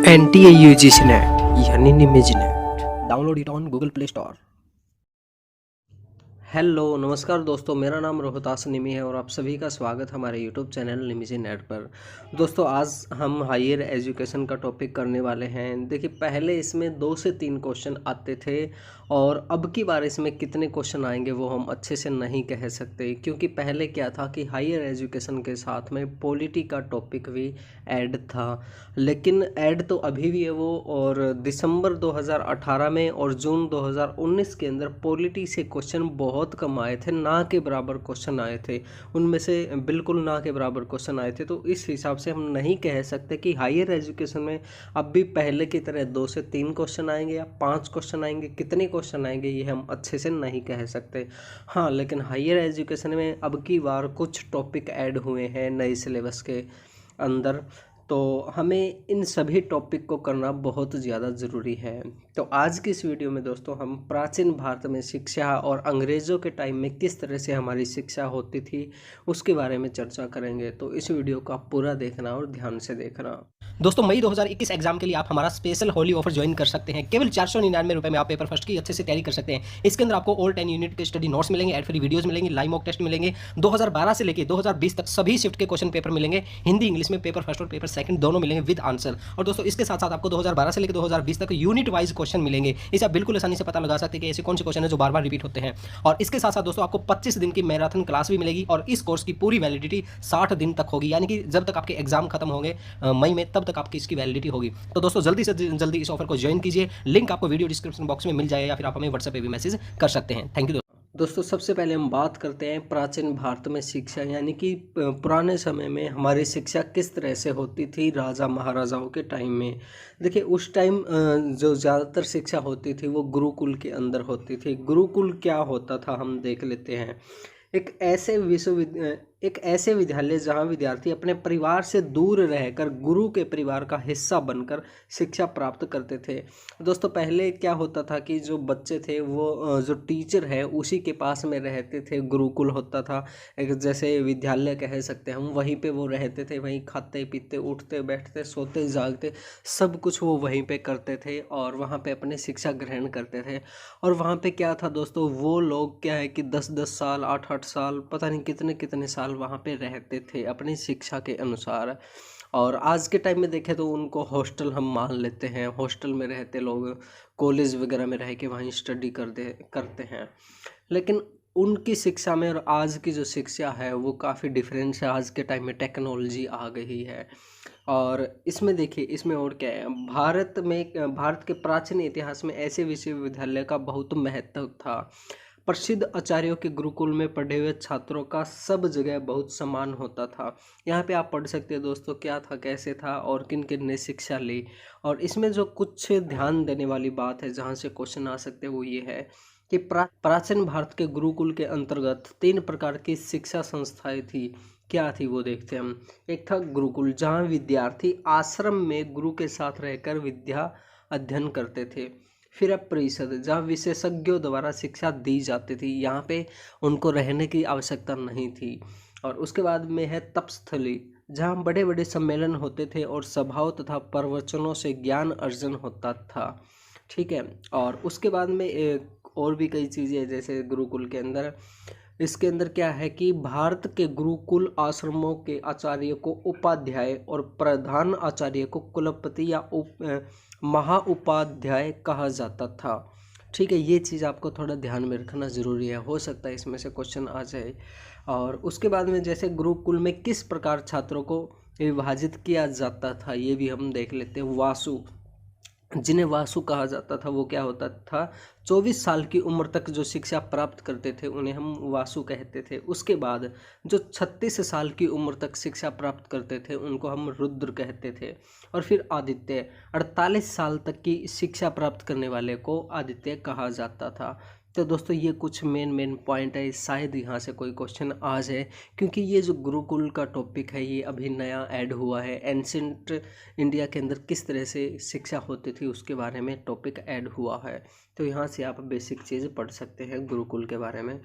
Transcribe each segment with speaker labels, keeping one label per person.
Speaker 1: NTA UGC net यानी निमिज net. Download it on Google Play Store. Hello नमस्कार दोस्तों, मेरा नाम रोहतास निमी है और आप सभी का स्वागत हमारे यूट्यूब चैनल निमिजी नेट पर। दोस्तों आज हम हायर एजुकेशन का टॉपिक करने वाले हैं। देखिए पहले इसमें 2 से 3 क्वेश्चन आते थे और अब की बार इसमें कितने क्वेश्चन आएंगे वो हम अच्छे से नहीं कह सकते, क्योंकि पहले क्या था कि हायर एजुकेशन के साथ में पॉलिटी का टॉपिक भी ऐड था। लेकिन ऐड तो अभी भी है वो, और दिसंबर 2018 में और जून 2019 के अंदर पॉलिटी से क्वेश्चन बहुत कम आए थे, ना के बराबर क्वेश्चन आए थे। उनमें से बिल्कुल ना के बराबर क्वेश्चन आए थे। तो इस हिसाब से हम नहीं कह सकते कि हायर एजुकेशन में अब भी पहले की तरह 2 से 3 क्वेश्चन आएंगे या 5 क्वेश्चन आएंगे। कितने क्वेश्चन आएंगे ये हम अच्छे से नहीं कह सकते। हाँ, लेकिन हायर एजुकेशन में अब की बार कुछ टॉपिक ऐड हुए हैं नए सिलेबस के अंदर, तो हमें इन सभी टॉपिक को करना बहुत ज़्यादा ज़रूरी है। तो आज की इस वीडियो में दोस्तों हम प्राचीन भारत में शिक्षा और अंग्रेज़ों के टाइम में किस तरह से हमारी शिक्षा होती थी उसके बारे में चर्चा करेंगे। तो इस वीडियो को आप पूरा देखना और ध्यान से देखना।
Speaker 2: दोस्तों मई 2021 एग्जाम के लिए आप हमारा स्पेशल होली ऑफर ज्वाइन कर सकते हैं। केवल 499 रुपए में आप पेपर फर्स्ट की अच्छे से तैयारी कर सकते हैं। इसके अंदर आपको ऑल 10 यूनिट के स्टडी नोट्स मिलेंगे, एड फ्री वीडियोस मिलेंगे, लाइव मॉक टेस्ट मिलेंगे, 2012 से लेकर 2020 तक सभी शिफ्ट के क्वेश्चन पेपर मिलेंगे। हिंदी इंग्लिश में पेपर फर्स्ट और पेपर सेकंड दोनों मिलेंगे विद आंसर। और दोस्तों इसके साथ साथ आपको 2012 से लेकर 2020 तक यूनिट वाइज क्वेश्चन मिलेंगे। इसे आप बिल्कुल आसानी से पता लगा सकते हैं कि ऐसे कौन से क्वेश्चन है जो बार बार रिपीट होते हैं। और इसके साथ साथ दोस्तों आपको 25 दिन की मैराथन क्लास भी मिलेगी और इस कोर्स की पूरी वैलिडिटी 60 दिन तक होगी, यानी कि जब तक आपके एग्जाम खत्म होंगे मई में तब तक आपकी इसकी वैलिडिटी होगी। तो दोस्तों जल्दी से जल्दी इस ऑफर को ज्वाइन कीजिए। लिंक आपको वीडियो डिस्क्रिप्शन बॉक्स में मिल जाएगा या फिर आप हमें व्हाट्सएप पे भी मैसेज कर सकते हैं। Thank you.
Speaker 1: दोस्तों सबसे पहले हम बात करते हैं प्राचीन भारत में शिक्षा, यानी कि पुराने समय में हमारी शिक्षा किस तरह से होती थी राजा महाराजाओं के टाइम में। देखिए उस टाइम जो ज़्यादातर शिक्षा होती थी वो गुरुकुल के अंदर होती थी। गुरुकुल क्या होता था हम देख लेते हैं। एक ऐसे विद्यालय जहाँ विद्यार्थी अपने परिवार से दूर रहकर गुरु के परिवार का हिस्सा बनकर शिक्षा प्राप्त करते थे। दोस्तों पहले क्या होता था कि जो बच्चे थे वो जो टीचर है उसी के पास में रहते थे। गुरुकुल होता था, एक जैसे विद्यालय कह सकते हैं हम, वहीं पे वो रहते थे, वहीं खाते पीते उठते बैठते सोते जागते सब कुछ वो वहीं पे करते थे और वहाँ पे अपनी शिक्षा ग्रहण करते थे। और वहाँ पे क्या था दोस्तों, वो लोग क्या है कि 10-10 साल 8-8 साल पता नहीं कितने कितने साल वहाँ पे रहते थे अपनी शिक्षा के अनुसार। और आज के टाइम में देखें तो उनको हॉस्टल हम मान लेते हैं, हॉस्टल में रहते लोग कॉलेज वगैरह में रह के वहीं स्टडी करते हैं। लेकिन उनकी शिक्षा में और आज की जो शिक्षा है वो काफ़ी डिफरेंस है। आज के टाइम में टेक्नोलॉजी आ गई है और इसमें देखिए इसमें और क्या है, भारत के प्राचीन इतिहास में ऐसे विश्वविद्यालय का बहुत महत्व था। प्रसिद्ध आचार्यों के गुरुकुल में पढ़े हुए छात्रों का सब जगह बहुत सम्मान होता था। यहाँ पे आप पढ़ सकते हैं दोस्तों क्या था, कैसे था और किन किन ने शिक्षा ली। और इसमें जो कुछ ध्यान देने वाली बात है जहाँ से क्वेश्चन आ सकते हैं वो ये है कि प्राचीन भारत के गुरुकुल के अंतर्गत 3 प्रकार की शिक्षा संस्थाएं थी। क्या थी वो देखते हैं हम। एक था गुरुकुल, जहाँ विद्यार्थी आश्रम में गुरु के साथ रहकर विद्या अध्ययन करते थे। फिर अब परिषद, जहाँ विशेषज्ञों द्वारा शिक्षा दी जाती थी, यहाँ पे उनको रहने की आवश्यकता नहीं थी। और उसके बाद में है तपस्थली, जहाँ बड़े बड़े सम्मेलन होते थे और सभाओं तथा प्रवचनों से ज्ञान अर्जन होता था। ठीक है। और उसके बाद में एक और भी कई चीज़ें हैं जैसे गुरुकुल के अंदर, इसके अंदर क्या है कि भारत के गुरुकुल आश्रमों के आचार्य को उपाध्याय और प्रधान आचार्य को कुलपति या महा उपाध्याय कहा जाता था। ठीक है, ये चीज़ आपको थोड़ा ध्यान में रखना ज़रूरी है, हो सकता है इसमें से क्वेश्चन आ जाए। और उसके बाद में जैसे गुरुकुल में किस प्रकार छात्रों को विभाजित किया जाता था ये भी हम देख लेते हैं। वासु, जिन्हें वासु कहा जाता था, वो क्या होता था, 24 साल की उम्र तक जो शिक्षा प्राप्त करते थे उन्हें हम वासु कहते थे। उसके बाद जो 36 साल की उम्र तक शिक्षा प्राप्त करते थे उनको हम रुद्र कहते थे। और फिर आदित्य, 48 साल तक की शिक्षा प्राप्त करने वाले को आदित्य कहा जाता था। तो दोस्तों ये कुछ मेन पॉइंट है, शायद यहाँ से कोई क्वेश्चन आ जाए, क्योंकि ये जो गुरुकुल का टॉपिक है ये अभी नया ऐड हुआ है। एंशिएंट इंडिया के अंदर किस तरह से शिक्षा होती थी उसके बारे में टॉपिक ऐड हुआ है, तो यहाँ से आप बेसिक चीज़ पढ़ सकते हैं गुरुकुल के बारे में।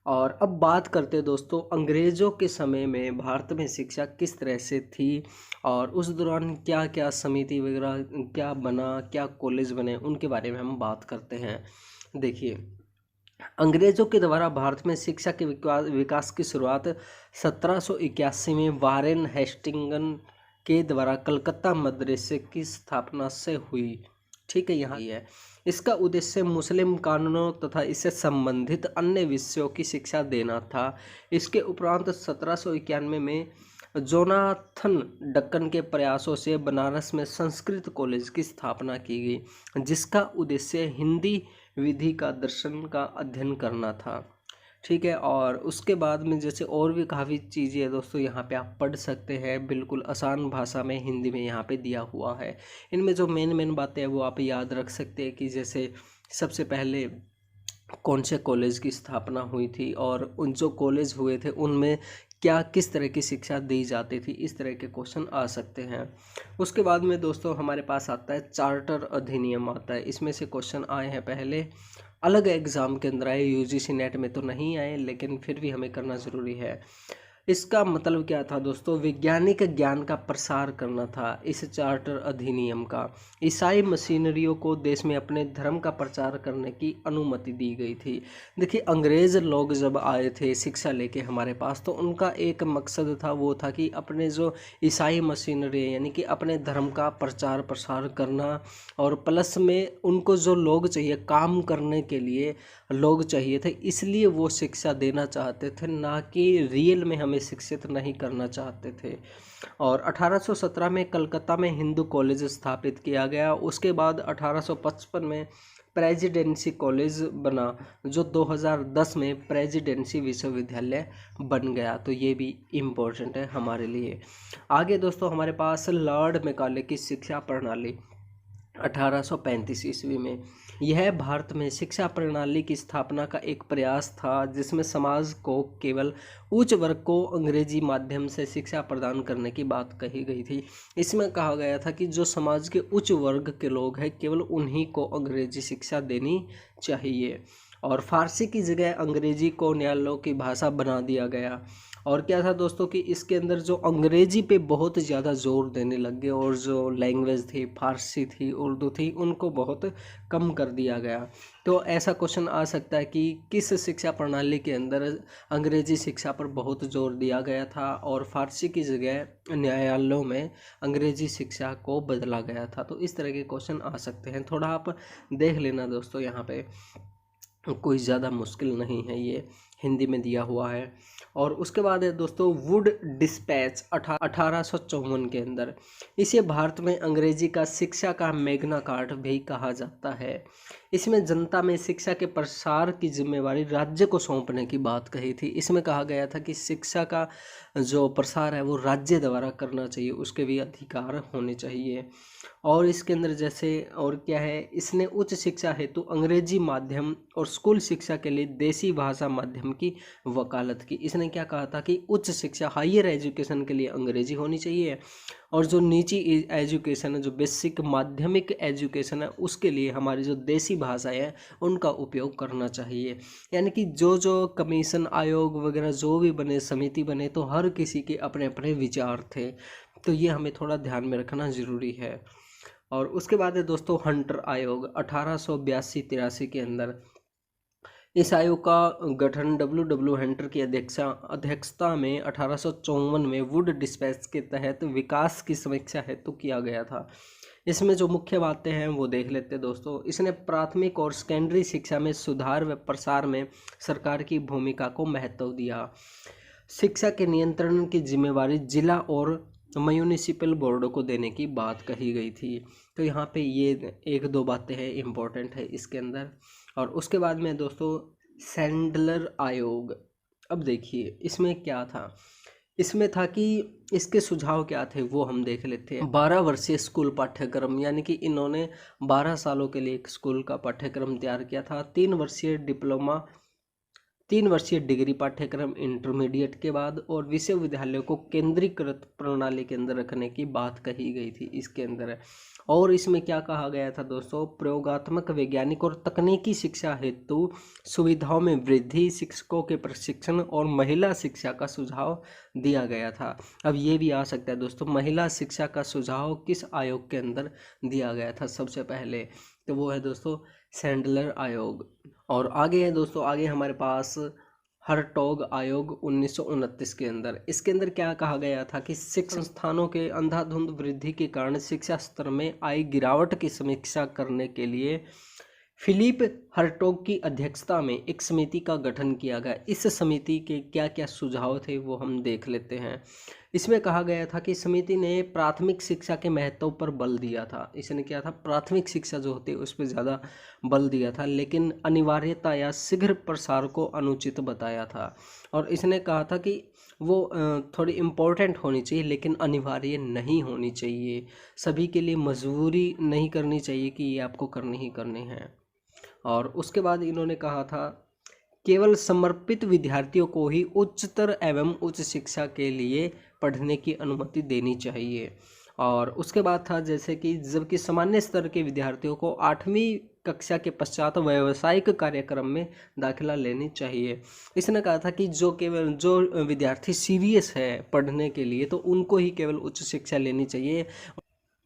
Speaker 1: और अब बात करते हैं दोस्तों अंग्रेज़ों के समय में भारत में शिक्षा किस तरह से थी और उस दौरान क्या क्या समिति वगैरह क्या बना, क्या कॉलेज बने, उनके बारे में हम बात करते हैं। देखिए, अंग्रेज़ों के द्वारा भारत में शिक्षा के विकास की शुरुआत 1781 में वारेन हेस्टिंगन के द्वारा कलकत्ता मदरसे की स्थापना से हुई। ठीक है, यहाँ ये है। इसका उद्देश्य मुस्लिम कानूनों तथा इससे संबंधित अन्य विषयों की शिक्षा देना था। इसके उपरांत 1791 में जोनाथन डक्कन के प्रयासों से बनारस में संस्कृत कॉलेज की स्थापना की गई, जिसका उद्देश्य हिंदी विधि का दर्शन का अध्ययन करना था। ठीक है, और उसके बाद में जैसे और भी काफ़ी चीज़ें हैं दोस्तों, यहाँ पे आप पढ़ सकते हैं, बिल्कुल आसान भाषा में हिंदी में यहाँ पे दिया हुआ है। इनमें जो मेन बातें हैं वो आप याद रख सकते हैं कि जैसे सबसे पहले कौन से कॉलेज की स्थापना हुई थी और उन जो कॉलेज हुए थे उनमें क्या किस तरह की शिक्षा दी जाती थी, इस तरह के क्वेश्चन आ सकते हैं। उसके बाद में दोस्तों हमारे पास आता है चार्टर अधिनियम आता है। इसमें से क्वेश्चन आए हैं पहले, अलग एग्ज़ाम के अंदर आए, यूजीसी नेट में तो नहीं आए, लेकिन फिर भी हमें करना ज़रूरी है। इसका मतलब क्या था दोस्तों, वैज्ञानिक ज्ञान का प्रसार करना था इस चार्टर अधिनियम का। ईसाई मशीनरियों को देश में अपने धर्म का प्रचार करने की अनुमति दी गई थी। देखिए, अंग्रेज़ लोग जब आए थे शिक्षा लेके हमारे पास, तो उनका एक मकसद था, वो था कि अपने जो ईसाई मशीनरी है यानी कि अपने धर्म का प्रचार प्रसार करना, और प्लस में उनको जो लोग चाहिए काम करने के लिए लोग चाहिए थे, इसलिए वो शिक्षा देना चाहते थे, ना कि रियल में हमें शिक्षित नहीं करना चाहते थे। और 1817 में कलकत्ता में हिंदू कॉलेज स्थापित किया गया। उसके बाद 1855 में प्रेसिडेंसी कॉलेज बना, जो 2010 में प्रेसिडेंसी विश्वविद्यालय बन गया। तो ये भी इम्पोर्टेंट है हमारे लिए। आगे दोस्तों हमारे पास लॉर्ड मैकाले की शिक्षा प्रणाली 1835 ईस्वी में। यह भारत में शिक्षा प्रणाली की स्थापना का एक प्रयास था, जिसमें समाज को केवल उच्च वर्ग को अंग्रेजी माध्यम से शिक्षा प्रदान करने की बात कही गई थी। इसमें कहा गया था कि जो समाज के उच्च वर्ग के लोग हैं केवल उन्हीं को अंग्रेजी शिक्षा देनी चाहिए, और फारसी की जगह अंग्रेजी को न्यायालयों की भाषा बना दिया गया। और क्या था दोस्तों कि इसके अंदर जो अंग्रेजी पे बहुत ज़्यादा जोर देने लग गए, और जो लैंग्वेज थी, फारसी थी, उर्दू थी, उनको बहुत कम कर दिया गया। तो ऐसा क्वेश्चन आ सकता है कि किस शिक्षा प्रणाली के अंदर अंग्रेजी शिक्षा पर बहुत जोर दिया गया था और फारसी की जगह न्यायालयों में अंग्रेजी शिक्षा को बदला गया था। तो इस तरह के क्वेश्चन आ सकते हैं, थोड़ा आप देख लेना दोस्तों, यहाँ पे कोई ज़्यादा मुश्किल नहीं है, ये हिंदी में दिया हुआ है। और उसके बाद है दोस्तों वुड डिस्पैच 1854 के अंदर। इसे भारत में अंग्रेजी का शिक्षा का मैग्ना कार्टा भी कहा जाता है। इसमें जनता में शिक्षा के प्रसार की जिम्मेवारी राज्य को सौंपने की बात कही थी। इसमें कहा गया था कि शिक्षा का जो प्रसार है वो राज्य द्वारा करना चाहिए, उसके भी अधिकार होने चाहिए। और इसके अंदर जैसे और क्या है, इसने उच्च शिक्षा हेतु अंग्रेजी माध्यम और स्कूल शिक्षा के लिए देसी भाषा माध्यम की वकालत की। इसने क्या कहा था कि उच्च शिक्षा हायर एजुकेशन के लिए अंग्रेजी होनी चाहिए, और जो निजी एजुकेशन है, जो बेसिक माध्यमिक एजुकेशन है, उसके लिए हमारी जो देसी भाषाएं हैं उनका उपयोग करना चाहिए। यानी कि जो जो कमीशन आयोग वगैरह जो भी बने, समिति बने, तो हर किसी के अपने अपने विचार थे। तो ये हमें थोड़ा ध्यान में रखना ज़रूरी है। और उसके बाद है दोस्तों हंटर आयोग 1882-83 के अंदर। इस आयोग का गठन डब्ल्यू हंटर की अध्यक्षता में 1854 में वुड डिस्पैच के तहत विकास की समीक्षा हेतु किया गया था। इसमें जो मुख्य बातें हैं वो देख लेते हैं दोस्तों। इसने प्राथमिक और सेकेंडरी शिक्षा में सुधार व प्रसार में सरकार की भूमिका को महत्व दिया। शिक्षा के नियंत्रण की जिम्मेवारी जिला और म्यूनिसिपल बोर्डों को देने की बात कही गई थी। तो यहाँ पे ये एक दो बातें हैं इम्पोर्टेंट है इसके अंदर। और उसके बाद में दोस्तों सैंडलर आयोग। अब देखिए इसमें क्या था, इसमें था कि इसके सुझाव क्या थे वो हम देख लेते हैं। 12 वर्षीय स्कूल पाठ्यक्रम, यानी कि इन्होंने 12 सालों के लिए एक स्कूल का पाठ्यक्रम तैयार किया था। 3 वर्षीय डिप्लोमा 3 वर्षीय डिग्री पाठ्यक्रम इंटरमीडिएट के बाद और विश्वविद्यालयों को केंद्रीकृत प्रणाली के अंदर रखने की बात कही गई थी इसके अंदर। और इसमें क्या कहा गया था दोस्तों, प्रयोगात्मक वैज्ञानिक और तकनीकी शिक्षा हेतु सुविधाओं में वृद्धि, शिक्षकों के प्रशिक्षण और महिला शिक्षा का सुझाव दिया गया था। अब ये भी आ सकता है दोस्तों, महिला शिक्षा का सुझाव किस आयोग के अंदर दिया गया था सबसे पहले, तो वो है दोस्तों सैंडलर आयोग। और आगे है दोस्तों, आगे हमारे पास हर्टोग आयोग 1929 के अंदर। इसके अंदर क्या कहा गया था कि शिक्षण संस्थानों के अंधाधुंध वृद्धि के कारण शिक्षा स्तर में आई गिरावट की समीक्षा करने के लिए फिलिप हर्टोग की अध्यक्षता में एक समिति का गठन किया गया। इस समिति के क्या क्या सुझाव थे वो हम देख लेते हैं। इसमें कहा गया था कि समिति ने प्राथमिक शिक्षा के महत्व पर बल दिया था। इसने क्या था, प्राथमिक शिक्षा जो होती है उस पर ज़्यादा बल दिया था, लेकिन अनिवार्यता या शीघ्र प्रसार को अनुचित बताया था। और इसने कहा था कि वो थोड़ी इम्पोर्टेंट होनी चाहिए लेकिन अनिवार्य नहीं होनी चाहिए, सभी के लिए मजबूरी नहीं करनी चाहिए कि ये आपको करनी ही करनी है। और उसके बाद इन्होंने कहा था केवल समर्पित विद्यार्थियों को ही उच्चतर एवं उच्च शिक्षा के लिए पढ़ने की अनुमति देनी चाहिए। और उसके बाद था जैसे कि जबकि सामान्य स्तर के विद्यार्थियों को 8वीं कक्षा के पश्चात व्यावसायिक कार्यक्रम में दाखिला लेनी चाहिए। इसने कहा था कि जो विद्यार्थी सीरियस है पढ़ने के लिए तो उनको ही केवल उच्च शिक्षा लेनी चाहिए,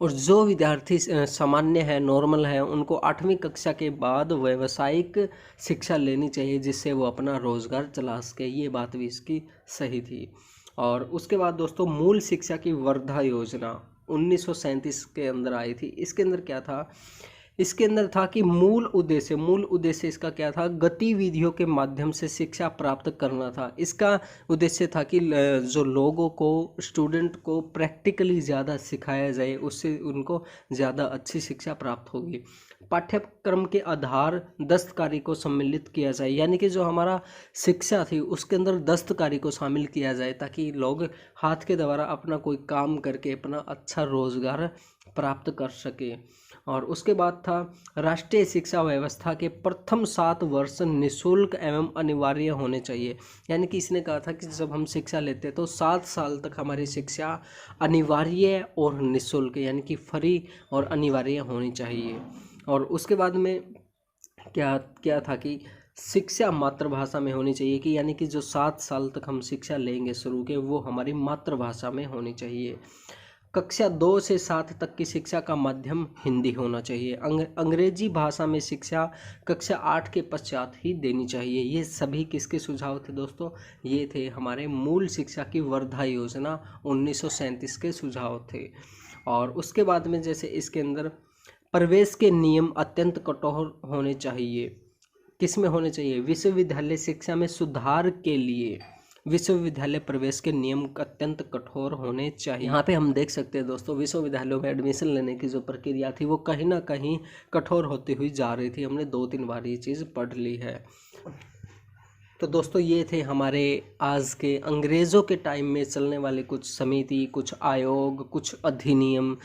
Speaker 1: और जो विद्यार्थी सामान्य है, नॉर्मल है, उनको 8वीं कक्षा के बाद व्यावसायिक शिक्षा लेनी चाहिए जिससे वो अपना रोजगार चला सके। ये बात भी इसकी सही थी। और उसके बाद दोस्तों मूल शिक्षा की वर्धा योजना 1937 के अंदर आई थी। इसके अंदर क्या था, इसके अंदर था कि मूल उद्देश्य इसका क्या था, गतिविधियों के माध्यम से शिक्षा प्राप्त करना था। इसका उद्देश्य था कि जो लोगों को, स्टूडेंट को प्रैक्टिकली ज़्यादा सिखाया जाए, उससे उनको ज़्यादा अच्छी शिक्षा प्राप्त होगी। पाठ्यक्रम के आधार दस्तकारी को सम्मिलित किया जाए, यानी कि जो हमारा शिक्षा थी उसके अंदर दस्तकारी को शामिल किया जाए ताकि लोग हाथ के द्वारा अपना कोई काम करके अपना अच्छा रोजगार प्राप्त कर सके। और उसके बाद था राष्ट्रीय शिक्षा व्यवस्था के प्रथम 7 वर्ष निःशुल्क एवं अनिवार्य होने चाहिए। यानी कि इसने कहा था कि जब हम शिक्षा लेते हैं तो 7 साल तक हमारी शिक्षा अनिवार्य और निःशुल्क यानी कि फ्री और अनिवार्य होनी चाहिए। और उसके बाद में क्या था कि शिक्षा मातृभाषा में होनी चाहिए, कि यानी कि जो 7 साल तक हम शिक्षा लेंगे शुरू के वो हमारी मातृभाषा में होनी चाहिए। कक्षा 2 से 7 तक की शिक्षा का माध्यम हिंदी होना चाहिए। अंग्रेजी भाषा में शिक्षा कक्षा 8 के पश्चात ही देनी चाहिए। ये सभी किसके सुझाव थे दोस्तों, ये थे हमारे मूल शिक्षा की वर्धा योजना 1937 के सुझाव थे। और उसके बाद में जैसे इसके अंदर प्रवेश के नियम अत्यंत कठोर होने चाहिए। किस में होने चाहिए, विश्वविद्यालय शिक्षा में सुधार के लिए विश्वविद्यालय प्रवेश के नियम अत्यंत कठोर होने चाहिए। यहाँ पे हम देख सकते हैं दोस्तों विश्वविद्यालयों में एडमिशन लेने की जो प्रक्रिया थी वो कहीं ना कहीं कठोर होती हुई जा रही थी। हमने 2-3 बार ये चीज़ पढ़ ली है। तो दोस्तों ये थे हमारे आज के अंग्रेज़ों के टाइम में चलने वाले कुछ समिति, कुछ आयोग, कुछ अधिनियम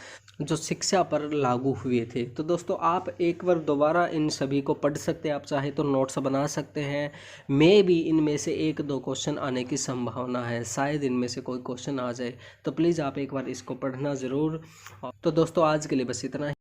Speaker 1: जो शिक्षा पर लागू हुए थे। तो दोस्तों आप एक बार दोबारा इन सभी को पढ़ सकते हैं, आप चाहे तो नोट्स बना सकते हैं। मे भी इनमें से 1-2 क्वेश्चन आने की संभावना है, शायद इनमें से कोई क्वेश्चन आ जाए, तो प्लीज़ आप एक बार इसको पढ़ना ज़रूर। तो दोस्तों आज के लिए बस इतना ही।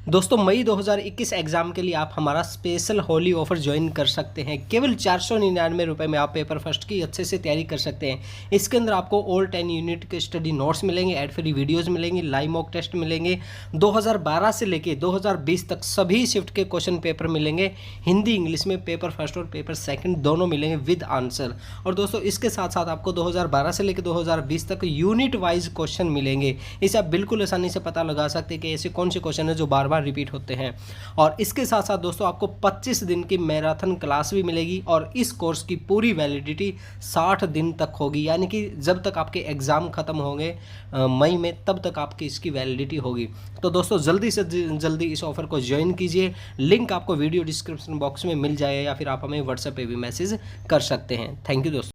Speaker 2: दोस्तों मई 2021 एग्जाम के लिए आप हमारा स्पेशल होली ऑफर ज्वाइन कर सकते हैं। केवल 499 रुपये में आप पेपर फर्स्ट की अच्छे से तैयारी कर सकते हैं। इसके अंदर आपको ऑल 10 यूनिट के स्टडी नोट्स मिलेंगे, एड फ्री वीडियोस मिलेंगे, लाइव मॉक टेस्ट मिलेंगे, 2012 से लेके 2020 तक सभी शिफ्ट के क्वेश्चन पेपर मिलेंगे। हिंदी इंग्लिश में पेपर फर्स्ट और पेपर सेकंड दोनों मिलेंगे विद आंसर। और दोस्तों इसके साथ साथ आपको 2012 से लेकर 2020 तक यूनिट वाइज क्वेश्चन मिलेंगे। इसे आप बिल्कुल आसानी से पता लगा सकते हैं कि ऐसे कौन से क्वेश्चन है जो बार बार रिपीट होते हैं। और इसके साथ साथ दोस्तों आपको 25 दिन की मैराथन क्लास भी मिलेगी और इस कोर्स की पूरी वैलिडिटी 60 दिन तक होगी, यानी कि जब तक आपके एग्ज़ाम ख़त्म होंगे मई में तब तक आपकी इसकी वैलिडिटी होगी। तो दोस्तों जल्दी से जल्दी इस ऑफर को ज्वाइन कीजिए। लिंक आपको वीडियो डिस्क्रिप्शन बॉक्स में मिल जाएगा या फिर आप हमें व्हाट्सएप पे भी मैसेज कर सकते हैं। थैंक यू दोस्तों।